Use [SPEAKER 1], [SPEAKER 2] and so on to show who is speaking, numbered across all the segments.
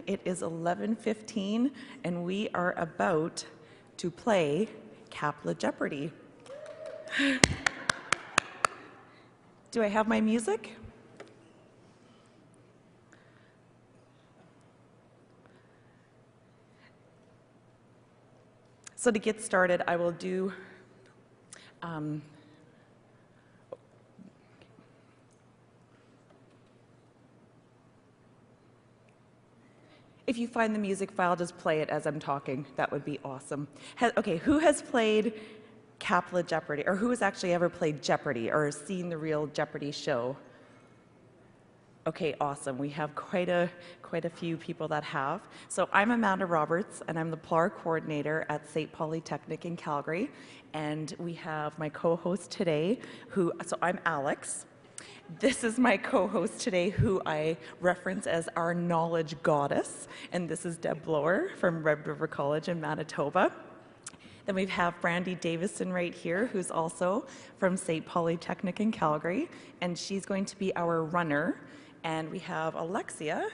[SPEAKER 1] It is 11:15, and we are about to play CAPLA Jeopardy. Do I have my music? So to get started, I will do if you find the music file, just play it as I'm talking. That would be awesome. Okay, who has played CAPLA Jeopardy, or who has actually ever played Jeopardy or seen the real Jeopardy show? Okay, awesome. We have quite a few people that have. So I'm Amanda Roberts, and I'm the PLAR coordinator at St. Polytechnic in Calgary. And we have my co-host today, so I'm Alex. This is my co-host today, who I reference as our knowledge goddess. And this is Deb Blower from Red River College in Manitoba. Then we have Brandy Davison right here, who's also from St. Polytechnic in Calgary. And she's going to be our runner. And we have Alexia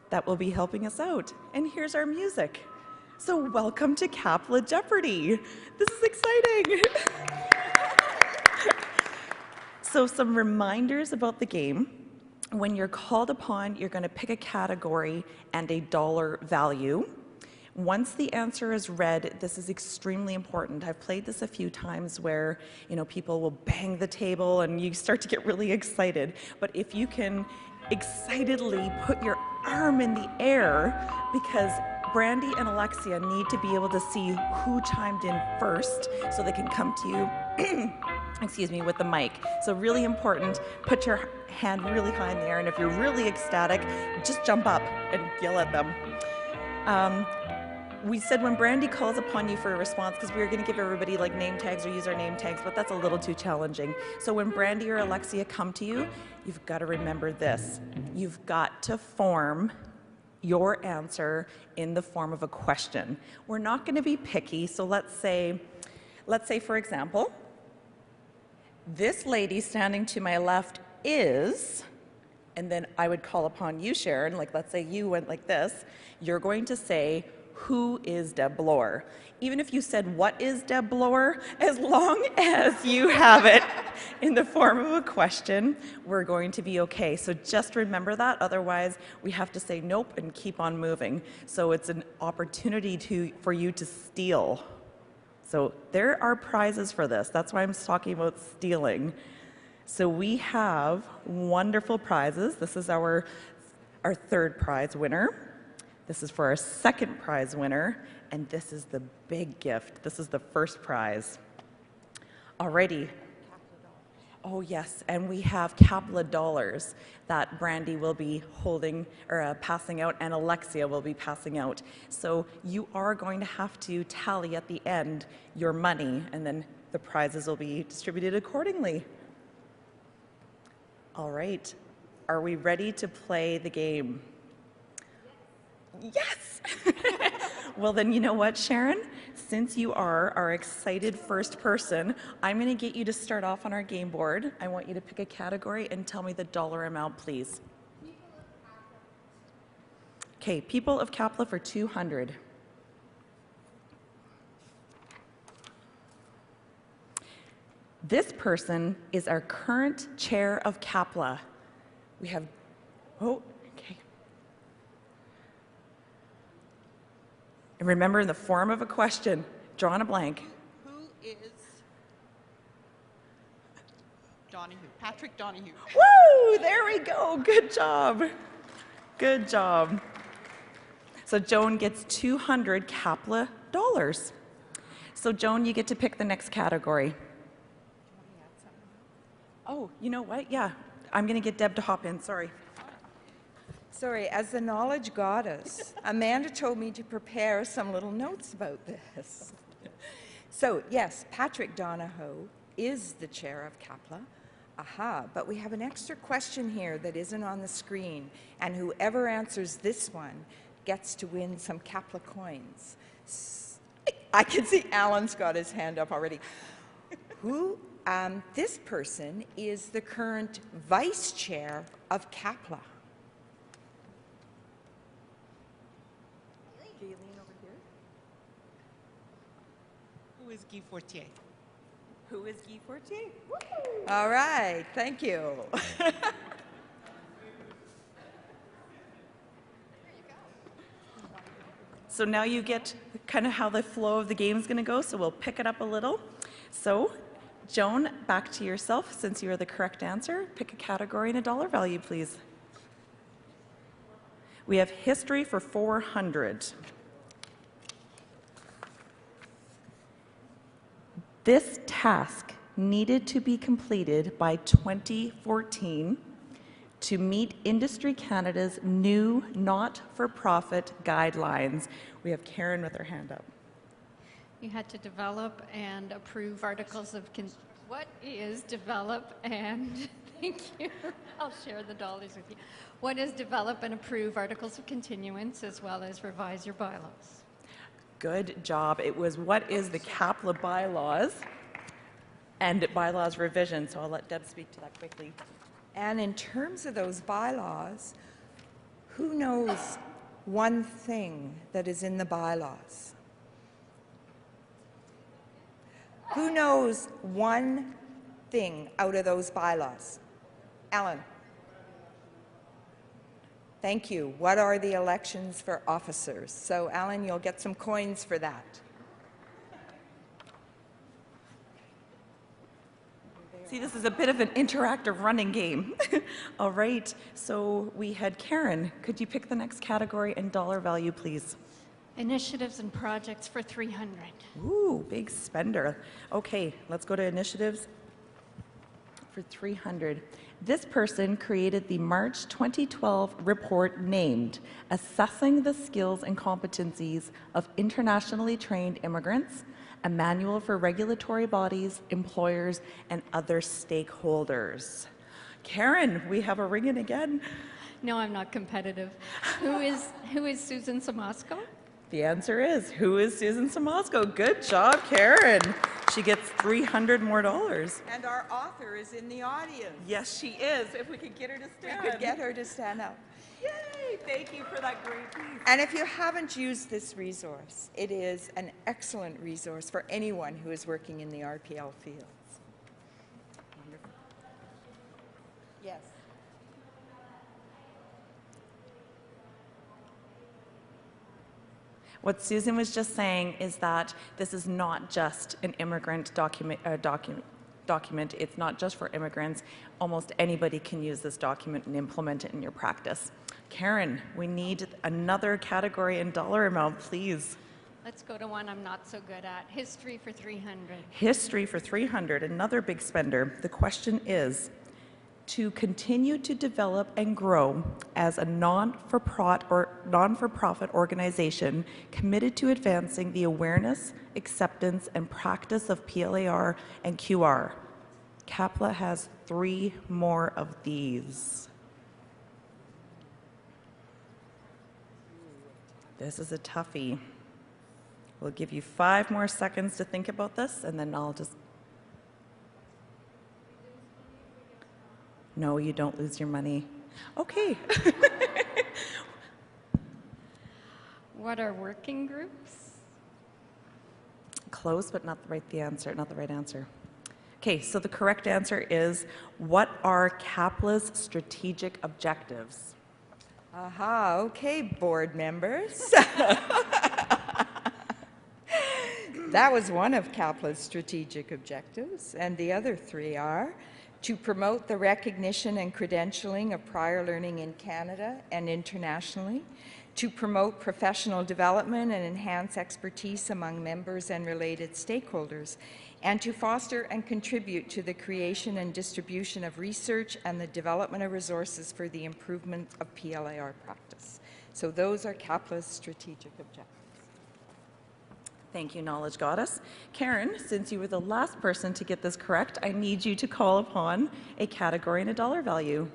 [SPEAKER 1] that will be helping us out. And here's our music. So welcome to CAPLA Jeopardy. This is exciting. So some reminders about the game. When you're called upon, you're going to pick a category and a dollar value. Once the answer is read, this is extremely important. I've played this a few times where, people will bang the table and you start to get really excited. But if you can excitedly put your arm in the air, because Brandy and Alexia need to be able to see who chimed in first so they can come to you, excuse me, with the mic. So really important, put your hand really high in the air, and if you're really ecstatic, just jump up and yell at them. We said when Brandy calls upon you for a response, because we were going to give everybody like name tags or use our name tags, but that's a little too challenging. So when Brandy or Alexia come to you, you've got to remember this. You've got to form your answer in the form of a question. We're not going to be picky, so let's say for example, this lady standing to my left is, and then I would call upon you, Sharon, like let's say you went like this, you're going to say, who is Deb Blower? Even if you said, what is Deb Blower? As long as you have it in the form of a question, we're going to be okay. So just remember that, otherwise we have to say nope and keep on moving. So it's an opportunity for you to steal. So there are prizes for this. That's why I'm talking about stealing. So we have wonderful prizes. This is our third prize winner. This is for our second prize winner, and this is the big gift. This is the first prize. Alrighty. Oh yes, and we have CAPLA dollars that Brandy will be holding or passing out, and Alexia will be passing out. So you are going to have to tally at the end your money, and then the prizes will be distributed accordingly. All right, are we ready to play the game? Yes! Well then, you know what, Sharon? Since you are our excited first person, I'm going to get you to start off on our game board. I want you to pick a category and tell me the dollar amount, please. Okay, people of CAPLA for 200. This person is our current chair of CAPLA. We have, oh, okay. And remember, in the form of a question, draw on a blank.
[SPEAKER 2] Who is Donahue? Patrick Donahue.
[SPEAKER 1] Woo! There we go. Good job. Good job. So Joan gets 200 CAPLA dollars. So Joan, you get to pick the next category. Oh, you know what? Yeah, I'm going to get Deb to hop in. Sorry.
[SPEAKER 3] Sorry, as the knowledge goddess, Amanda told me to prepare some little notes about this. So yes, Patrick Donahoe is the chair of CAPLA. Aha, but we have an extra question here that isn't on the screen, and whoever answers this one gets to win some CAPLA coins. I can see Alan's got his hand up already. This person is the current vice chair of CAPLA.
[SPEAKER 4] is Guy Fortier?
[SPEAKER 1] Who is Guy Fortier?
[SPEAKER 3] All right, thank you.
[SPEAKER 1] So now you get kind of how the flow of the game is going to go, so we'll pick it up a little. So, Joan, back to yourself, since you are the correct answer. Pick a category and a dollar value, please. We have history for 400. This task needed to be completed by 2014 to meet Industry Canada's new not-for-profit guidelines. We have Karen with her hand up.
[SPEAKER 5] You had to develop and approve articles of what is develop and thank you. I'll share the dollars with you. What is develop and approve articles of continuance as well as revise your bylaws?
[SPEAKER 1] Good job. It was what is the CAPLA bylaws and bylaws revision. So I'll let Deb speak to that quickly.
[SPEAKER 3] And in terms of those bylaws, who knows one thing that is in the bylaws? Who knows one thing out of those bylaws? Alan. Thank you. What are the elections for officers? So, Alan, you'll get some coins for that.
[SPEAKER 1] See, this is a bit of an interactive running game. All right, so we had Karen. Could you pick the next category and dollar value, please?
[SPEAKER 5] Initiatives and projects for 300.
[SPEAKER 1] Ooh, big spender. Okay, let's go to initiatives for 300. This person created the March 2012 report named Assessing the Skills and Competencies of Internationally Trained Immigrants, a manual for regulatory bodies, employers, and other stakeholders. Karen, we have a ring in again.
[SPEAKER 5] No, I'm not competitive. Who is Susan Samasco?
[SPEAKER 1] The answer is, who is Susan Samasco? Good job, Karen. She gets $300 more.
[SPEAKER 3] And our author is in the audience.
[SPEAKER 1] Yes, she is. If we could get her to stand.
[SPEAKER 3] We could get her to stand up.
[SPEAKER 1] Yay! Thank you for that great piece.
[SPEAKER 3] And if you haven't used this resource, it is an excellent resource for anyone who is working in the RPL fields. Wonderful. Yes.
[SPEAKER 1] What Susan was just saying is that this is not just an immigrant document. It's not just for immigrants. Almost anybody can use this document and implement it in your practice. Karen, we need another category and dollar amount, please.
[SPEAKER 5] Let's go to one I'm not so good at. History for 300.
[SPEAKER 1] History for 300, another big spender. The question is, to continue to develop and grow as a non-for-profit organization committed to advancing the awareness, acceptance, and practice of PLAR and QR. CAPLA has 3 more of these. This is a toughie. We'll give you 5 more seconds to think about this, and then I'll just... No, you don't lose your money. Okay.
[SPEAKER 5] What are working groups?
[SPEAKER 1] Close, but not the right answer. Okay, so the correct answer is, what are CAPLA's strategic objectives?
[SPEAKER 3] Aha, okay, board members. That was one of CAPLA's strategic objectives, and the other 3 are to promote the recognition and credentialing of prior learning in Canada and internationally, to promote professional development and enhance expertise among members and related stakeholders, and to foster and contribute to the creation and distribution of research and the development of resources for the improvement of PLAR practice. So those are CAPLA's strategic objectives.
[SPEAKER 1] Thank you, Knowledge Goddess. Karen, since you were the last person to get this correct, I need you to call upon a category and a dollar value.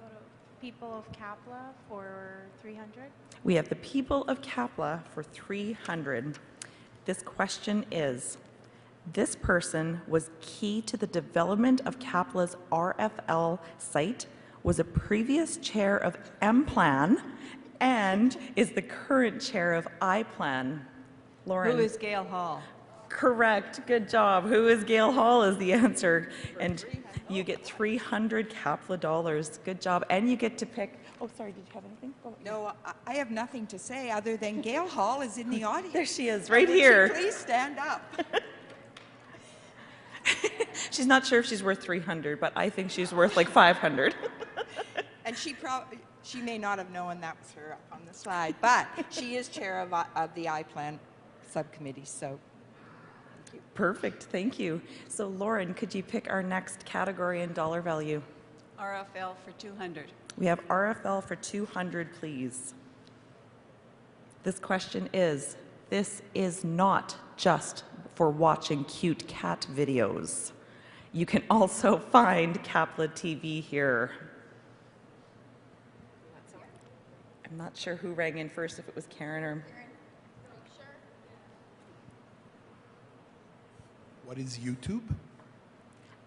[SPEAKER 6] Go to People of CAPLA for 300.
[SPEAKER 1] We have the people of CAPLA for 300. This question is, this person was key to the development of CAPLA's RFL site, was a previous chair of M-Plan and is the current chair of I-Plan? Lauren.
[SPEAKER 2] Who is Gail Hall?
[SPEAKER 1] Correct. Good job. Who is Gail Hall is the answer. And you get 300 CAPLA dollars. Good job. And you get to pick. Oh, sorry. Did you have anything? Go ahead.
[SPEAKER 3] No, I have nothing to say other than Gail Hall is in the audience.
[SPEAKER 1] There she is, right
[SPEAKER 3] Would
[SPEAKER 1] here.
[SPEAKER 3] she please stand up.
[SPEAKER 1] She's not sure if she's worth 300, but I think she's worth like 500.
[SPEAKER 3] And she may not have known that was her up on the slide, but she is chair of the I-Plan subcommittee, so thank you.
[SPEAKER 1] Perfect. Thank you. So, Lauren, could you pick our next category in dollar value?
[SPEAKER 2] RFL for 200.
[SPEAKER 1] We have RFL for 200, please. This question is, this is not just for watching cute cat videos. You can also find CAPLA TV here. I'm not sure who rang in first, if it was Karen or...
[SPEAKER 4] What is YouTube?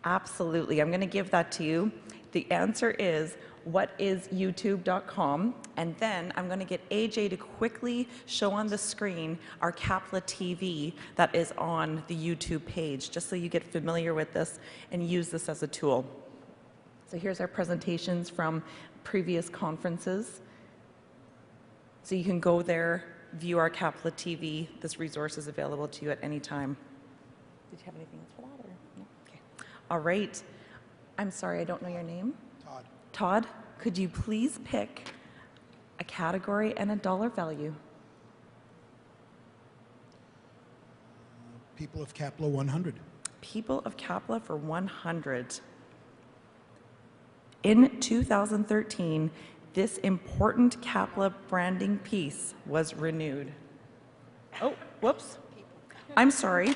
[SPEAKER 1] Absolutely. I'm going to give that to you. The answer is, what is youtube.com? And then I'm going to get AJ to quickly show on the screen our CAPLA TV that is on the YouTube page, just so you get familiar with this and use this as a tool. So here's our presentations from previous conferences. So you can go there, view our CAPLA TV. This resource is available to you at any time. Did you have anything else for that? Or? No? Okay. All right. I'm sorry, I don't know your name.
[SPEAKER 4] Todd.
[SPEAKER 1] Todd, could you please pick a category and a dollar value?
[SPEAKER 4] People of CAPLA 100.
[SPEAKER 1] People of CAPLA for 100. In 2013, this important CAPLA branding piece was renewed. Oh, whoops. I'm sorry.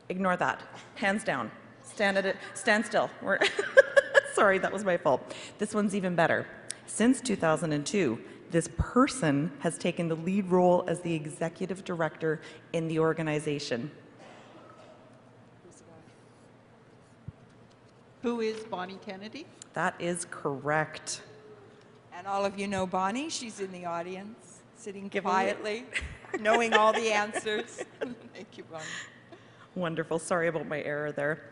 [SPEAKER 1] Ignore that. Hands down. Stand still. Sorry, that was my fault. This one's even better. Since 2002, this person has taken the lead role as the executive director in the organization.
[SPEAKER 2] Who is Bonnie Kennedy?
[SPEAKER 1] That is correct.
[SPEAKER 3] And all of you know Bonnie. She's in the audience, sitting
[SPEAKER 1] Give her a-
[SPEAKER 3] quietly, knowing all the answers. Thank you, Bonnie.
[SPEAKER 1] Wonderful. Sorry about my error there.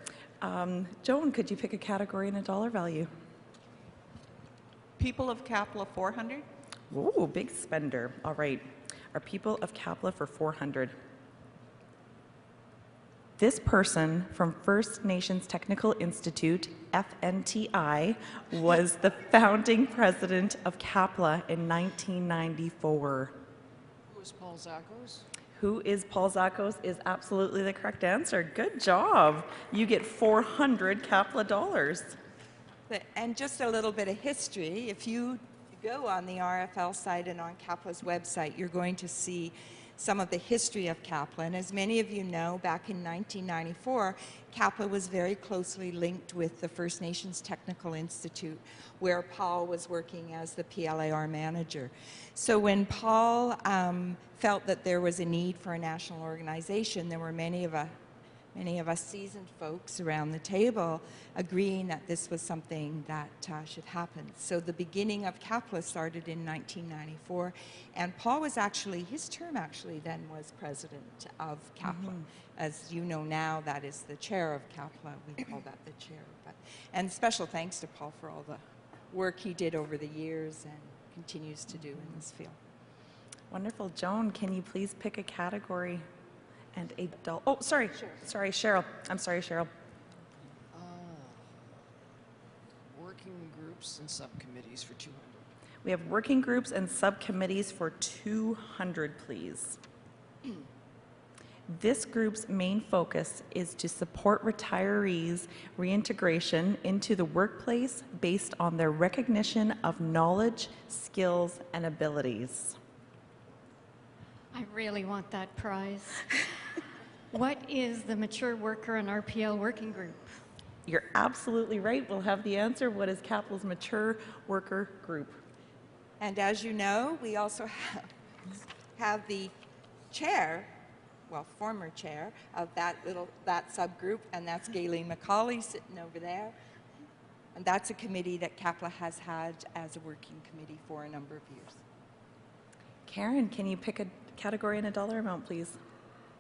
[SPEAKER 1] Joan, could you pick a category and a dollar value?
[SPEAKER 2] People of CAPLA 400.
[SPEAKER 1] Ooh, big spender. All right. Our people of CAPLA for 400. This person from First Nations Technical Institute, FNTI, was the founding president of CAPLA in 1994.
[SPEAKER 7] Who is Paul Zakos?
[SPEAKER 1] Who is Paul Zakos is absolutely the correct answer. Good job. You get 400 CAPLA dollars.
[SPEAKER 3] And just a little bit of history. If you go on the RFL site and on CAPLA's website, you're going to see some of the history of CAPLA. And as many of you know, back in 1994, CAPLA was very closely linked with the First Nations Technical Institute, where Paul was working as the PLAR manager. So when Paul felt that there was a need for a national organization, there were many of us seasoned folks around the table agreeing that this was something that should happen. So the beginning of CAPLA started in 1994, and Paul was actually, his term actually then was president of CAPLA. As you know now, that is the chair of CAPLA. We call that the chair. And special thanks to Paul for all the work he did over the years and continues to do in this field.
[SPEAKER 1] Wonderful. Joan, can you please pick a category and a dollar? Oh, sorry. Sorry, Cheryl. I'm sorry, Cheryl.
[SPEAKER 7] Working groups and subcommittees for 200.
[SPEAKER 1] We have working groups and subcommittees for 200, please. This group's main focus is to support retirees' reintegration into the workplace based on their recognition of knowledge, skills, and abilities.
[SPEAKER 5] I really want that prize. What is the Mature Worker and RPL Working Group?
[SPEAKER 1] You're absolutely right. We'll have the answer. What is CAPLA's Mature Worker Group?
[SPEAKER 3] And as you know, we also have the chair, well, former chair of that subgroup, and that's Gayleen McCauley sitting over there. And that's a committee that CAPLA has had as a working committee for a number of years.
[SPEAKER 1] Karen, can you pick a category and a dollar amount, please?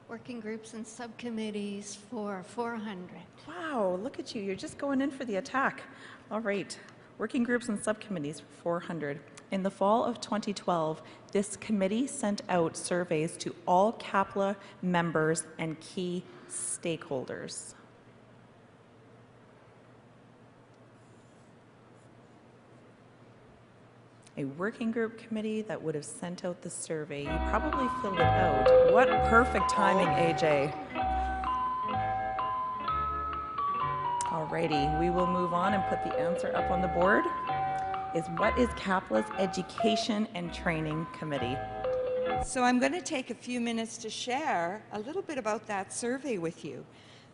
[SPEAKER 5] Working groups and subcommittees for 400.
[SPEAKER 1] Wow, look at you. You're just going in for the attack. All right. Working groups and subcommittees for 400. In the fall of 2012, this committee sent out surveys to all CAPLA members and key stakeholders. A working group committee that would have sent out the survey. You probably filled it out. What perfect timing, AJ. Alrighty, we will move on and put the answer up on the board. What is CAPLA's Education and Training Committee?
[SPEAKER 3] So I'm going to take a few minutes to share a little bit about that survey with you.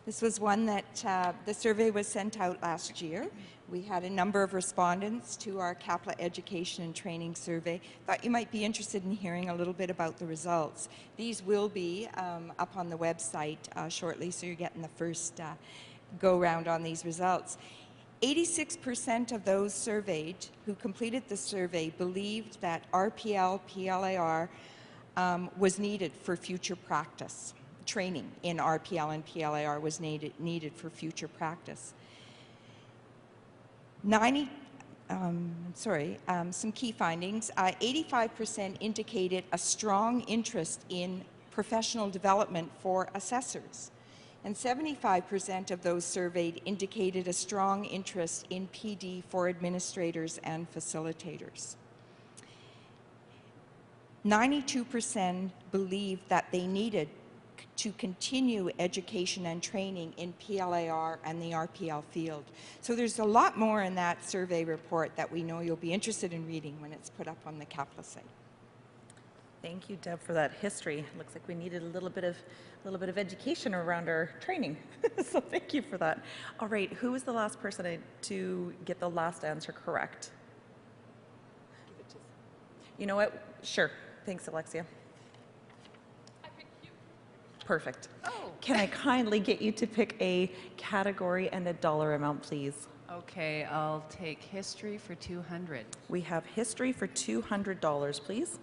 [SPEAKER 3] This was one that the survey was sent out last year. We had a number of respondents to our CAPLA Education and Training Survey. Thought you might be interested in hearing a little bit about the results. These will be up on the website shortly, so you're getting the first go-round on these results. 86% of those surveyed who completed the survey believed that RPL, PLAR was needed for future practice. Training in RPL and PLAR was needed for future practice. Some key findings. 85% indicated a strong interest in professional development for assessors. And 75% of those surveyed indicated a strong interest in PD for administrators and facilitators. 92% believed that they needed to continue education and training in PLAR and the RPL field. So there's a lot more in that survey report that we know you'll be interested in reading when it's put up on the CAPLA site.
[SPEAKER 1] Thank you, Deb, for that history. Looks like we needed a little bit of education around our training. So thank you for that. All right, who was the last person to get the last answer correct? You know what? Sure. Thanks, Alexia. Perfect.
[SPEAKER 2] Oh.
[SPEAKER 1] Can I kindly get you to pick a category and a dollar amount, please?
[SPEAKER 8] Okay, I'll take history for 200.
[SPEAKER 1] We have history for $200, please.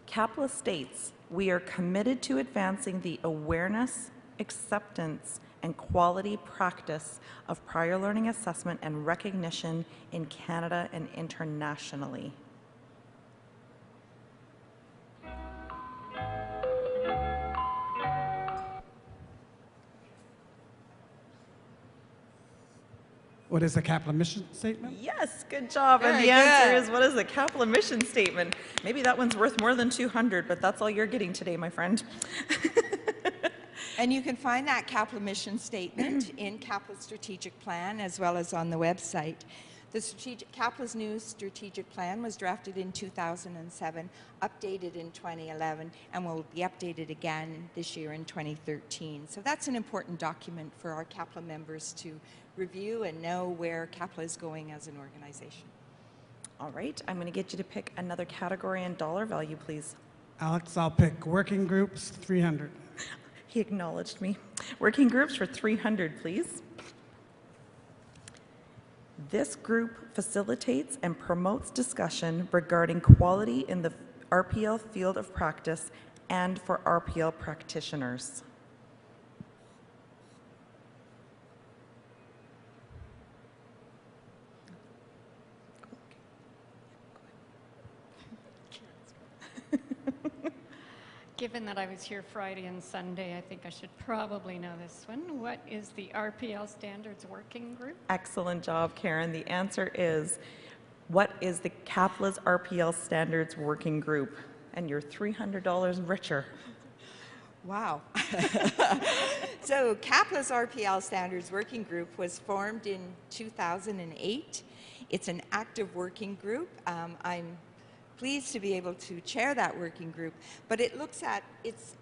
[SPEAKER 1] CAPLA states, we are committed to advancing the awareness, acceptance, and quality practice of prior learning assessment and recognition in Canada and internationally.
[SPEAKER 9] What is the CAPLA mission statement?
[SPEAKER 1] Yes, good job. And the answer is, what is the CAPLA mission statement? Maybe that one's worth more than 200, but that's all you're getting today, my friend.
[SPEAKER 3] And you can find that CAPLA mission statement in CAPLA's strategic plan as well as on the website. CAPLA's new strategic plan was drafted in 2007, updated in 2011, and will be updated again this year in 2013. So that's an important document for our CAPLA members to review and know where CAPLA is going as an organization.
[SPEAKER 1] All right, I'm going to get you to pick another category and dollar value, please.
[SPEAKER 9] Alex, I'll pick working groups, 300.
[SPEAKER 1] He acknowledged me. Working groups for 300, please. This group facilitates and promotes discussion regarding quality in the RPL field of practice and for RPL practitioners.
[SPEAKER 5] Given that I was here Friday and Sunday, I think I should probably know this one. What is the RPL Standards Working Group?
[SPEAKER 1] Excellent job, Karen. The answer is, what is the CAPLA's RPL Standards Working Group? And you're $300 richer.
[SPEAKER 3] Wow. So CAPLA's RPL Standards Working Group was formed in 2008. It's an active working group. I'm pleased to be able to chair that working group, but it looks at its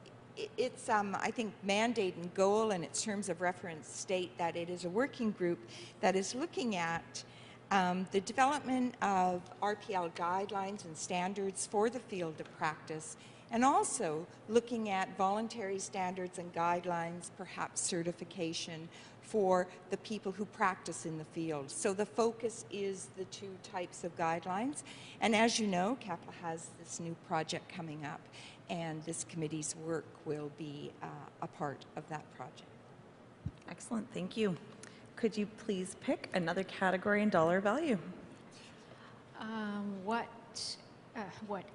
[SPEAKER 3] I think, mandate and goal and its terms of reference state that it is a working group that is looking at the development of RPL guidelines and standards for the field of practice and also looking at voluntary standards and guidelines, perhaps certification for the people who practice in the field. So the focus is the two types of guidelines. And as you know, CAPLA has this new project coming up, and this committee's work will be a part of that project.
[SPEAKER 1] Excellent, thank you. Could you please pick another category and dollar value?
[SPEAKER 5] What is,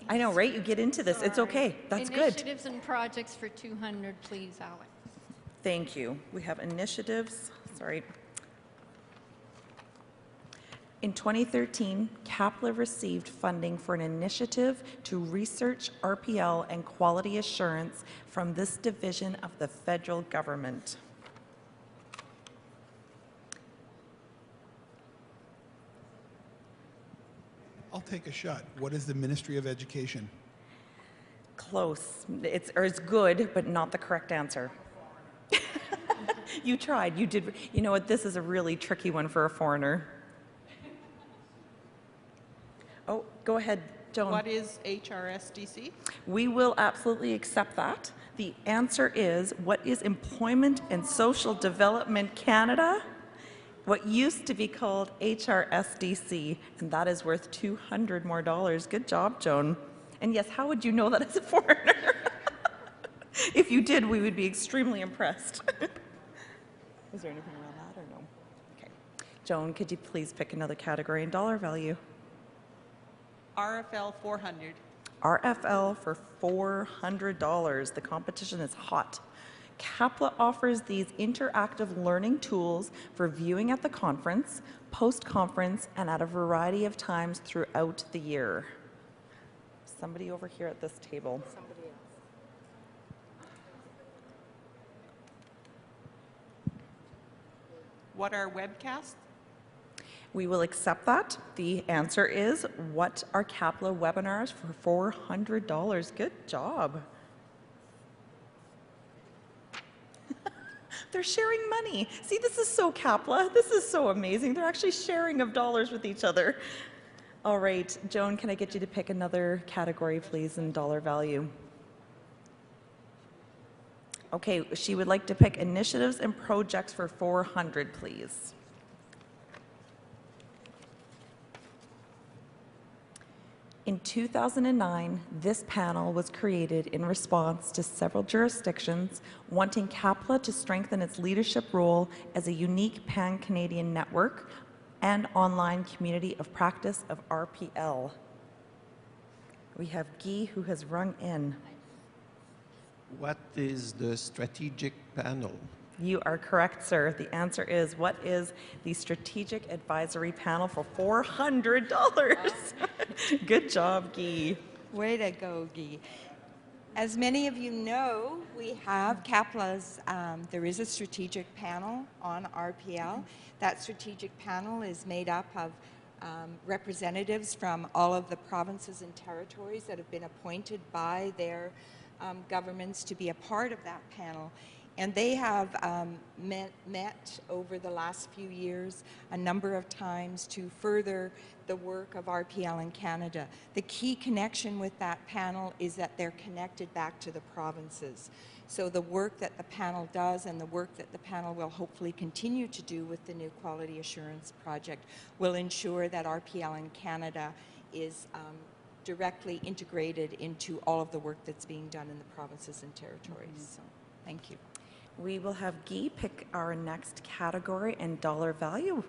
[SPEAKER 1] I know, right? You get into this. It's
[SPEAKER 5] sorry.
[SPEAKER 1] okay. That's good.
[SPEAKER 5] Initiatives and projects for 200, please, Alex.
[SPEAKER 1] Thank you. We have initiatives. Sorry. In 2013, CAPLA received funding for an initiative to research RPL and quality assurance from this division of the federal government.
[SPEAKER 4] I'll take a shot. What is the Ministry of Education?
[SPEAKER 1] Close. It's good, but not the correct answer. You tried. You did. You know what? This is a really tricky one for a foreigner. Oh, go ahead, Joan.
[SPEAKER 2] What is HRSDC?
[SPEAKER 1] We will absolutely accept that. The answer is, what is Employment and Social Development Canada? What used to be called HRSDC, and that is worth $200 more. Good job, Joan. And yes, how would you know that as a foreigner? If you did, we would be extremely impressed. Is there anything around that or no? Okay. Joan, could you please pick another category and dollar value?
[SPEAKER 2] RFL 400.
[SPEAKER 1] RFL for $400. The competition is hot. CAPLA offers these interactive learning tools for viewing at the conference, post-conference, and at a variety of times throughout the year. Somebody over here at this table. Somebody else.
[SPEAKER 2] What are webcasts?
[SPEAKER 1] We will accept that. The answer is, what are CAPLA webinars for $400? Good job. They're sharing money. See, this is so CAPLA. This is so amazing. They're actually sharing of dollars with each other. All right, Joan, can I get you to pick another category, please, in dollar value? Okay, she would like to pick initiatives and projects for $400, please. In 2009, this panel was created in response to several jurisdictions wanting CAPLA to strengthen its leadership role as a unique pan-Canadian network and online community of practice of RPL. We have Guy, who has rung in.
[SPEAKER 10] What is the strategic panel?
[SPEAKER 1] You are correct, sir. The answer is, what is the Strategic Advisory Panel for $400? Good job, Guy.
[SPEAKER 3] Way to go, Guy. As many of you know, we have CAPLA's, there is a strategic panel on RPL. That strategic panel is made up of representatives from all of the provinces and territories that have been appointed by their governments to be a part of that panel. And they have met over the last few years a number of times to further the work of RPL in Canada. The key connection with that panel is that they're connected back to the provinces. So the work that the panel does and the work that the panel will hopefully continue to do with the new Quality Assurance Project will ensure that RPL in Canada is directly integrated into all of the work that's being done in the provinces and territories. So, thank you.
[SPEAKER 1] We will have Guy pick our next category and dollar value.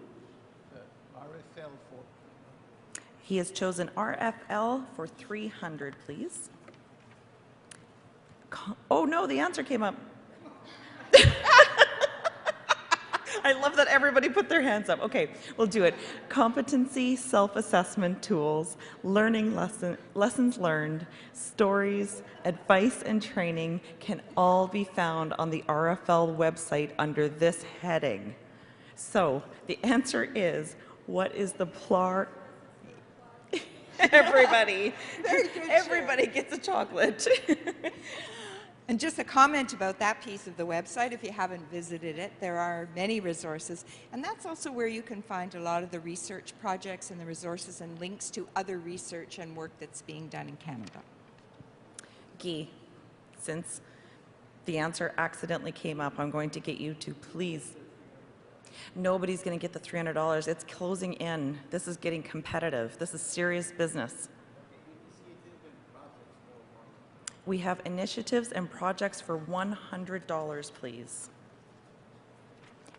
[SPEAKER 10] RFL for.
[SPEAKER 1] He has chosen RFL for $300, please. Oh no, the answer came up. I love that everybody put their hands up. Okay, we'll do it. Competency self-assessment tools, learning lessons learned, stories, advice, and training can all be found on the RFL website under this heading. So the answer is, what is the Everybody.
[SPEAKER 3] Very good,
[SPEAKER 1] Everybody gets a chocolate.
[SPEAKER 3] And just a comment about that piece of the website, if you haven't visited it, there are many resources. And that's also where you can find a lot of the research projects and the resources and links to other research and work that's being done in Canada.
[SPEAKER 1] Guy, since the answer accidentally came up, I'm going to get you to please. Nobody's going to get the $300. It's closing in. This is getting competitive. This is serious business. We have initiatives and projects for $100, please.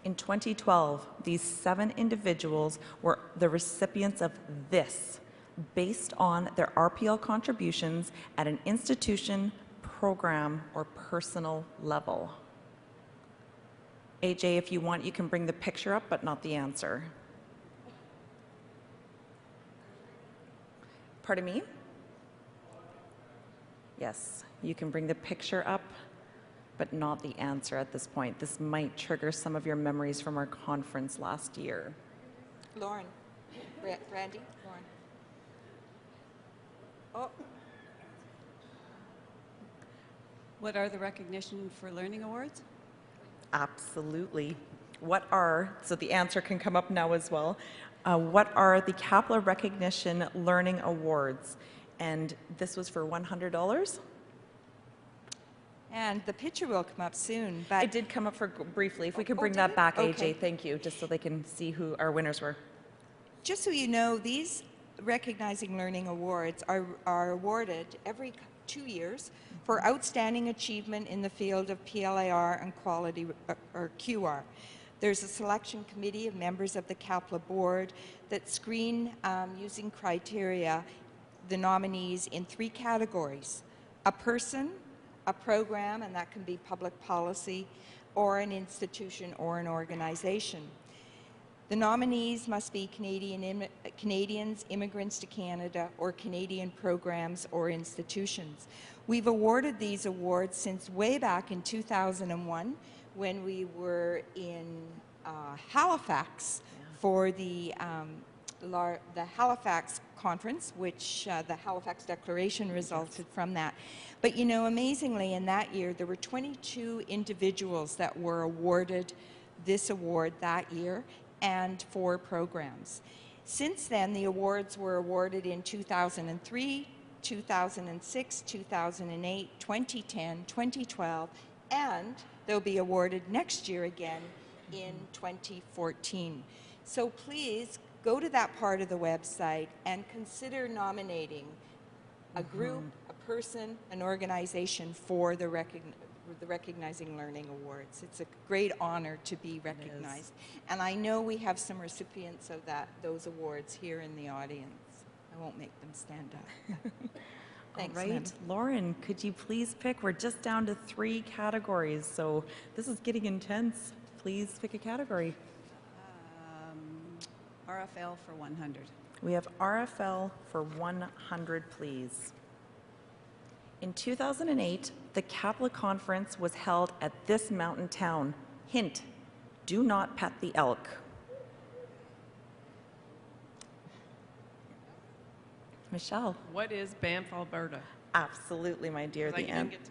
[SPEAKER 1] In 2012, these 7 individuals were the recipients of this based on their RPL contributions at an institution, program, or personal level. AJ, if you want, you can bring the picture up, but not the answer. Pardon me? Yes, you can bring the picture up, but not the answer at this point. This might trigger some of your memories from our conference last year.
[SPEAKER 3] Lauren. Brandy? Lauren. Oh.
[SPEAKER 11] What are the Recognition for Learning Awards?
[SPEAKER 1] Absolutely. So the answer can come up now as well. What are the CAPLA Recognition Learning Awards? And this was for $100?
[SPEAKER 3] And the picture will come up soon, but...
[SPEAKER 1] It did come up for briefly. If we could
[SPEAKER 3] Oh,
[SPEAKER 1] bring
[SPEAKER 3] did
[SPEAKER 1] that
[SPEAKER 3] it?
[SPEAKER 1] back,
[SPEAKER 3] Okay.
[SPEAKER 1] AJ, thank you, just so they can see who our winners were.
[SPEAKER 3] Just so you know, these Recognizing Learning Awards are awarded every 2 years for outstanding achievement in the field of PLAR and quality, or QR. There's a selection committee of members of the CAPLA board that screen using criteria the nominees in 3 categories: a person, a program, and that can be public policy, or an institution or an organization. The nominees must be Canadians, immigrants to Canada, or Canadian programs or institutions. We've awarded these awards since way back in 2001 when we were in Halifax for the Halifax conference, which the Halifax Declaration resulted from that. But you know, amazingly, in that year, there were 22 individuals that were awarded this award that year, and 4 programs. Since then, the awards were awarded in 2003, 2006, 2008, 2010, 2012, and they'll be awarded next year again in 2014. So please go to that part of the website and consider nominating a group, a person, an organization for the Recognizing Learning Awards. It's a great honor to be recognized. And I know we have some recipients of those awards here in the audience. I won't make them stand up. Thanks,
[SPEAKER 1] All right,
[SPEAKER 3] ma'am.
[SPEAKER 1] Lauren, could you please pick? We're just down to 3 categories, so this is getting intense. Please pick a category.
[SPEAKER 11] RFL for 100.
[SPEAKER 1] We have RFL for 100, please. In 2008, the CAPLA conference was held at this mountain town. Hint, do not pet the elk. Michelle.
[SPEAKER 2] What is Banff, Alberta?
[SPEAKER 1] Absolutely, my dear.
[SPEAKER 2] I
[SPEAKER 1] The
[SPEAKER 2] didn't get to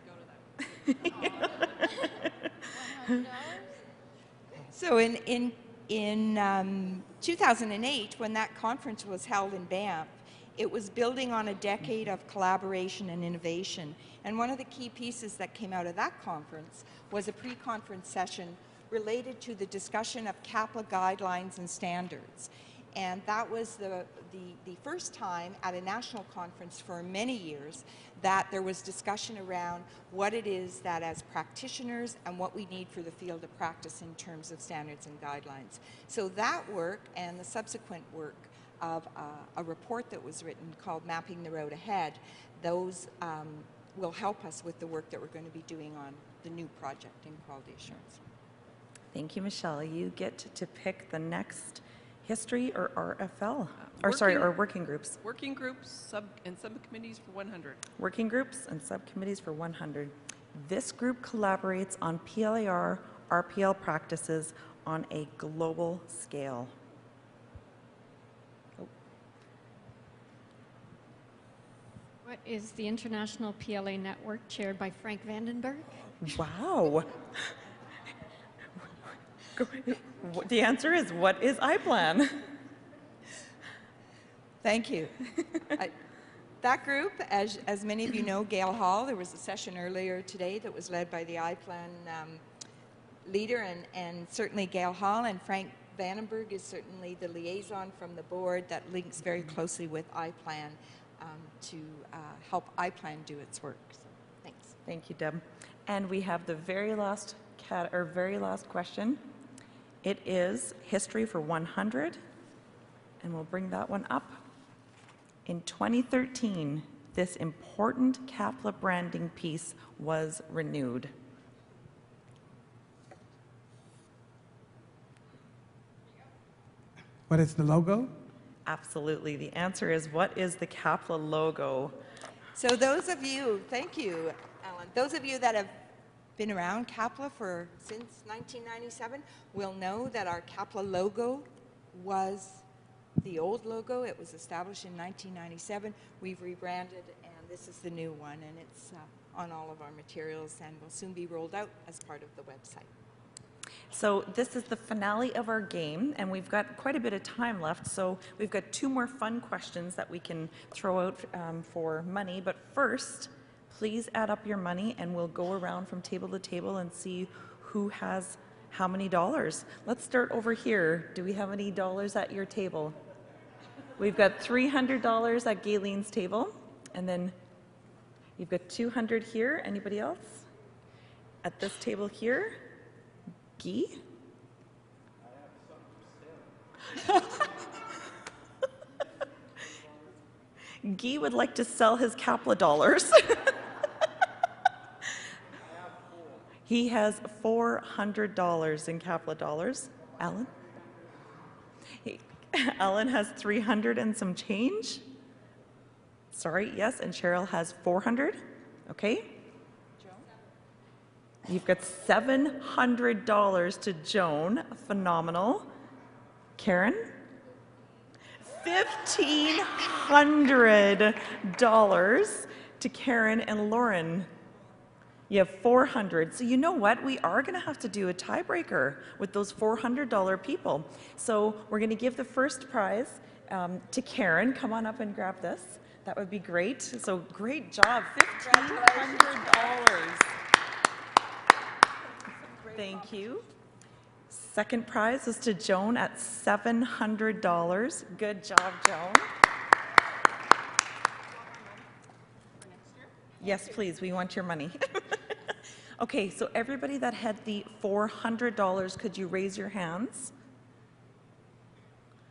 [SPEAKER 2] go to that.
[SPEAKER 3] So in 2008, when that conference was held in Banff, it was building on a decade of collaboration and innovation. And one of the key pieces that came out of that conference was a pre-conference session related to the discussion of CAPLA guidelines and standards. And that was the first time at a national conference for many years that there was discussion around what it is that as practitioners and what we need for the field of practice in terms of standards and guidelines. So that work and the subsequent work of a report that was written called Mapping the Road Ahead, those will help us with the work that we're going to be doing on the new project in quality assurance.
[SPEAKER 1] Thank you, Michelle. You get to pick the next history or RFL, or working groups.
[SPEAKER 2] Working groups and subcommittees for 100.
[SPEAKER 1] Working groups and subcommittees for 100. This group collaborates on PLAR, RPL practices on a global scale.
[SPEAKER 5] What is the International PLA Network chaired by Frank Vandenberg?
[SPEAKER 1] Wow. The answer is, what is iPlan?
[SPEAKER 3] Thank you. That group, as many of you know, Gail Hall, there was a session earlier today that was led by the iPlan leader, and certainly Gail Hall, and Frank Vandenberg is certainly the liaison from the board that links very closely with iPlan to help iPlan do its work. So, thanks.
[SPEAKER 1] Thank you, Deb. And we have the very last question. It is history for 100, and we'll bring that one up. In 2013, this important CAPLA branding piece was renewed.
[SPEAKER 9] What is the logo?
[SPEAKER 1] Absolutely. The answer is, what is the CAPLA logo?
[SPEAKER 3] So those of you, thank you, Alan, those of you that have been around CAPLA since 1997 will know that our CAPLA logo was the old logo. It was established in 1997. We've rebranded, and this is the new one, and it's on all of our materials and will soon be rolled out as part of the website.
[SPEAKER 1] So this is the finale of our game, and we've got quite a bit of time left, so we've got 2 more fun questions that we can throw out for money. But first, please add up your money, and we'll go around from table to table and see who has how many dollars. Let's start over here. Do we have any dollars at your table? We've got $300 at Gayleen's table, and then you've got 200 here. Anybody else? At this table here, Guy? Guy would like to sell his CAPLA dollars. He has $400 in CAPLA dollars. Alan? Alan has 300 and some change. Sorry, yes, and Cheryl has 400. Okay. You've got $700 to Joan. Phenomenal. Karen? $1,500 to Karen and Lauren. You have 400. So you know what? We are going to have to do a tiebreaker with those $400 people. So we're going to give the first prize to Karen. Come on up and grab this. That would be great. So great job. $1,500. Thank you. Second prize is to Joan at $700. Good job, Joan. Yes, please. We want your money. Okay, so everybody that had the $400, could you raise your hands?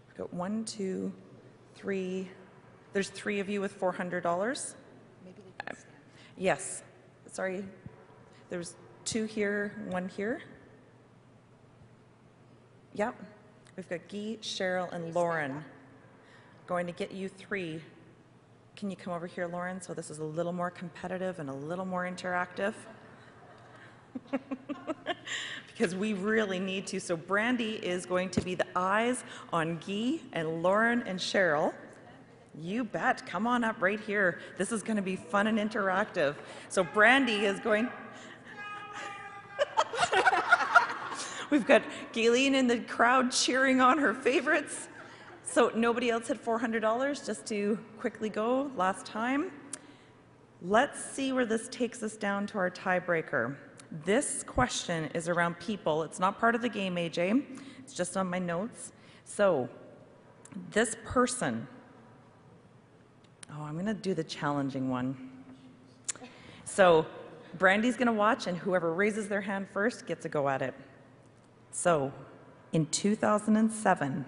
[SPEAKER 1] We've got 1, 2, 3. There's 3 of you with $400.
[SPEAKER 3] Maybe they can stand.
[SPEAKER 1] Yes. Sorry. There's 2 here, 1 here. Yep. We've got Guy, Cheryl, and Lauren. Going to get you 3. Can you come over here, Lauren, so this is a little more competitive and a little more interactive? Because we really need to. So Brandy is going to be the eyes on Guy and Lauren and Cheryl. You bet. Come on up right here. This is going to be fun and interactive. So Brandy is going... We've got Gayleen in the crowd cheering on her favorites. So nobody else had $400, just to quickly go last time. Let's see where this takes us down to our tiebreaker. This question is around people. It's not part of the game, AJ. It's just on my notes. So this person, I'm going to do the challenging one. So Brandy's going to watch, and whoever raises their hand first gets a go at it. So in 2007,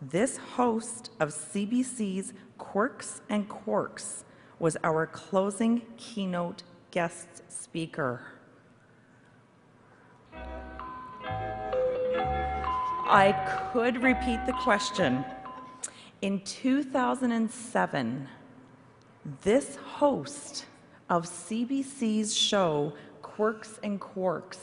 [SPEAKER 1] this host of CBC's Quirks and Quarks was our closing keynote guest speaker. I could repeat the question. In 2007, this host of CBC's show Quirks and Quarks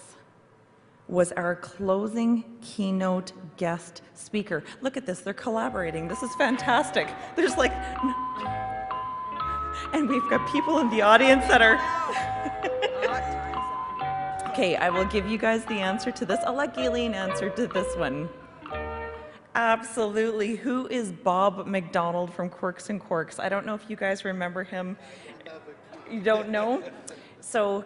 [SPEAKER 1] was our closing keynote guest speaker. Look at this, they're collaborating. This is fantastic. There's like, and we've got people in the audience that are, okay, I will give you guys the answer to this. I'll let Gayleen answer to this one. Absolutely. Who is Bob McDonald from Quirks and Corks? I don't know if you guys remember him. You don't know? So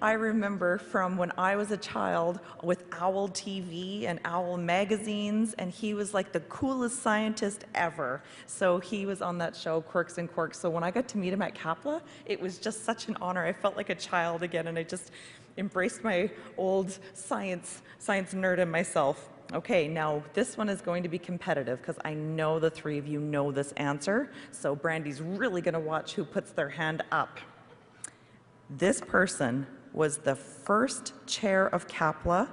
[SPEAKER 1] I remember from when I was a child with Owl TV and Owl magazines, and he was like the coolest scientist ever. So he was on that show, Quirks and Corks. So when I got to meet him at CAPLA, it was just such an honor. I felt like a child again, and I just embraced my old science nerd in myself. Okay, now this one is going to be competitive because I know the three of you know this answer. So Brandy's really going to watch who puts their hand up. This person was the first chair of CAPLA,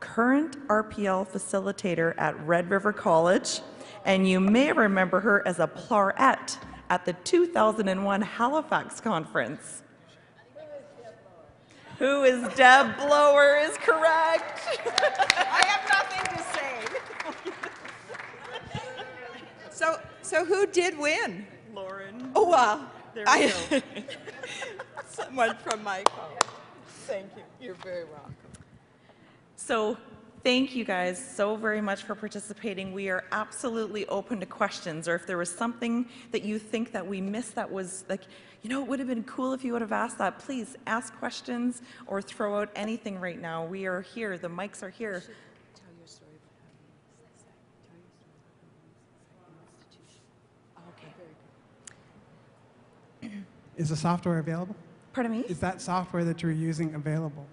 [SPEAKER 1] current RPL facilitator at Red River College, and you may remember her as a Plarette at the 2001 Halifax conference. Who is Deb Blower is correct.
[SPEAKER 3] I have nothing to say. So who did win?
[SPEAKER 1] Lauren.
[SPEAKER 3] Oh, wow.
[SPEAKER 1] There we go.
[SPEAKER 3] Someone from my college. Thank you. You're very welcome.
[SPEAKER 1] So thank you guys so very much for participating. We are absolutely open to questions, or if there was something that you think that we missed that was like, you know, it would have been cool if you would have asked that, please ask questions or throw out anything right now. We are here. The mics are here.
[SPEAKER 3] Tell your story about having institution. Okay.
[SPEAKER 9] Is the software available?
[SPEAKER 1] Pardon me?
[SPEAKER 9] Is that software that you're using available?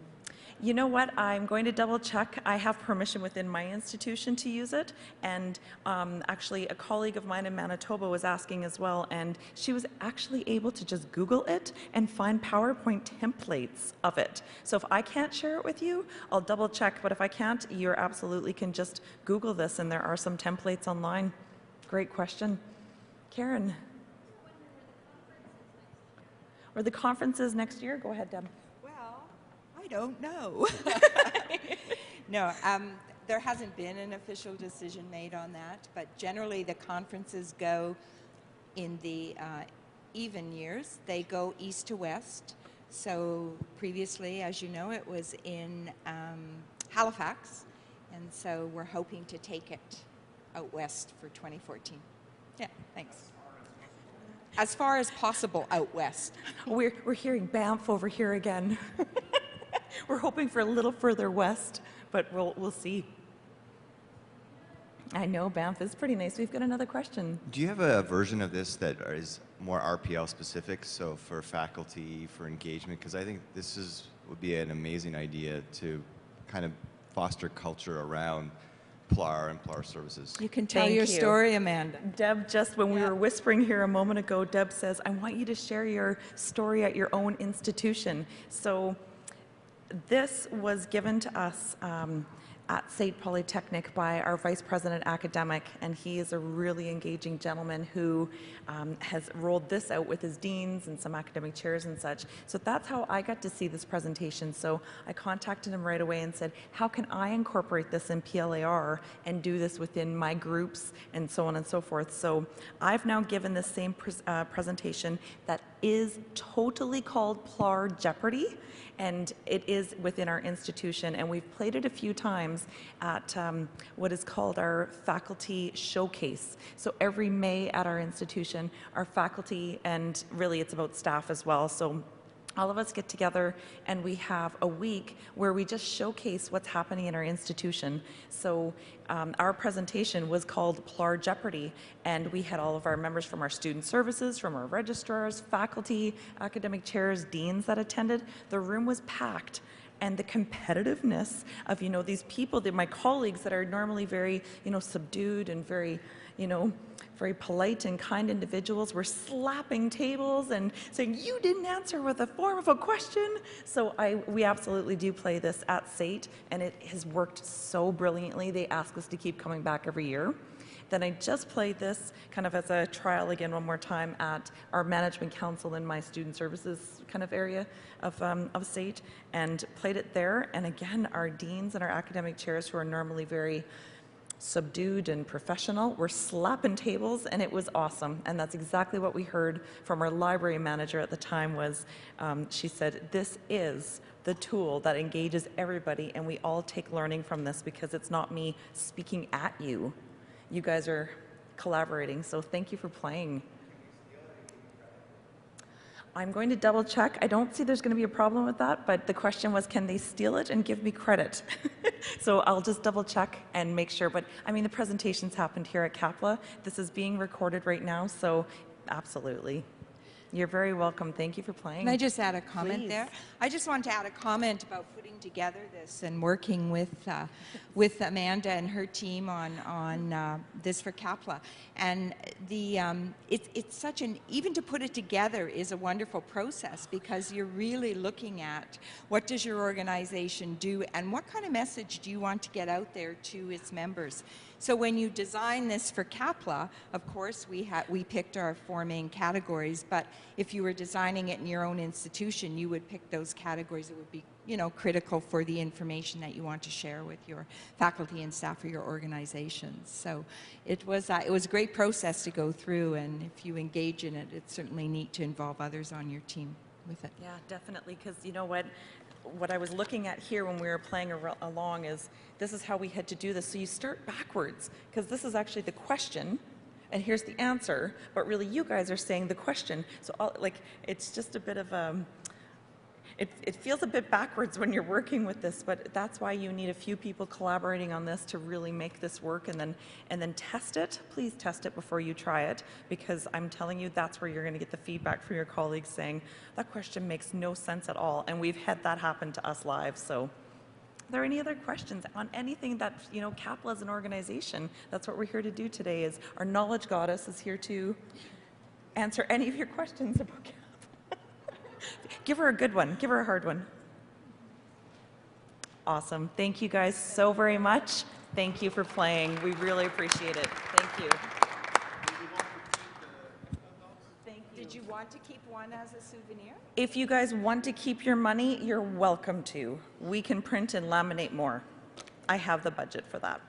[SPEAKER 1] You know what? I'm going to double check. I have permission within my institution to use it, and actually a colleague of mine in Manitoba was asking as well, and she was actually able to just Google it and find PowerPoint templates of it. So if I can't share it with you, I'll double check, but if I can't, you absolutely can just Google this, and there are some templates online. Great question. Karen? Or the conferences next year? Go ahead, Deb.
[SPEAKER 3] Well, I don't know. No, there hasn't been an official decision made on that, but generally the conferences go in the even years. They go east to west. So previously, as you know, it was in Halifax, and so we're hoping to take it out west for 2014. Yeah, thanks. As far as possible out west.
[SPEAKER 1] We're hearing Banff over here again. We're hoping for a little further west, but we'll see. I know Banff is pretty nice. We've got another question.
[SPEAKER 12] Do you have a version of this that is more RPL specific, so for faculty, for engagement? Because I think this would be an amazing idea to kind of foster culture around PLAR and PLAR services.
[SPEAKER 3] You can tell your story, Amanda.
[SPEAKER 1] Deb, just when we were whispering here a moment ago, Deb says, I want you to share your story at your own institution. So this was given to us at St. Polytechnic by our Vice President Academic, and he is a really engaging gentleman who has rolled this out with his deans and some academic chairs and such. So that's how I got to see this presentation. So I contacted him right away and said, how can I incorporate this in PLAR and do this within my groups and so on and so forth. So I've now given this same presentation that is totally called PLAR Jeopardy, and it is within our institution, and we've played it a few times at what is called our faculty showcase. So every May at our institution, our faculty, and really it's about staff as well, so all of us get together and we have a week where we just showcase what's happening in our institution. So our presentation was called PLAR Jeopardy, and we had all of our members from our student services, from our registrars, faculty, academic chairs, deans that attended. The room was packed. And the competitiveness of, these people, my colleagues that are normally very, subdued and very, very polite and kind individuals were slapping tables and saying, you didn't answer with a form of a question. So we absolutely do play this at SAIT, and it has worked so brilliantly. They ask us to keep coming back every year. Then I just played this kind of as a trial again one more time at our management council in my student services kind of area of SAIT, and played it there. And again, our deans and our academic chairs, who are normally very subdued and professional, were slapping tables, and it was awesome. And that's exactly what we heard from our library manager at the time was, she said, this is the tool that engages everybody, and we all take learning from this because it's not me speaking at you. you guys are collaborating. So thank you for playing. I'm going to double check. I don't see there's going to be a problem with that, but the question was, can they steal it and give me credit? So I'll just double check and make sure. But I mean, the presentations happened here at CAPLA. This is being recorded right now, so absolutely. You're very welcome. Thank you for playing.
[SPEAKER 3] Can I just add a comment
[SPEAKER 1] Please.
[SPEAKER 3] there? I just want to add a comment about putting together this and working with Amanda and her team on this for CAPLA. And it's such an, even to put it together is a wonderful process, because you're really looking at what does your organization do and what kind of message do you want to get out there to its members. So when you design this for CAPLA, of course, we picked our 4 main categories, but if you were designing it in your own institution, you would pick those categories that would be, you know, critical for the information that you want to share with your faculty and staff or your organizations. So it was a great process to go through, and if you engage in it, it's certainly neat to involve others on your team with it.
[SPEAKER 1] Yeah, definitely, because you know what I was looking at here when we were playing along is this is how we had to do this. So you start backwards, because this is actually the question, and here's the answer, but really you guys are saying the question. So it's just a bit of it feels a bit backwards when you're working with this, but that's why you need a few people collaborating on this to really make this work, and then test it. Please test it before you try it, because I'm telling you that's where you're going to get the feedback from your colleagues saying that question makes no sense at all, and we've had that happen to us live. So are there any other questions on anything that, you know, CAPLA as an organization? That's what we're here to do today. Is our knowledge goddess is here to answer any of your questions about CAPLA. Give her a good one. Give her a hard one. Awesome. Thank you guys so very much. Thank you for playing. We really appreciate it. Thank you. Thank you.
[SPEAKER 3] Did you want to keep one as a souvenir?
[SPEAKER 1] If you guys want to keep your money, you're welcome to. We can print and laminate more. I have the budget for that.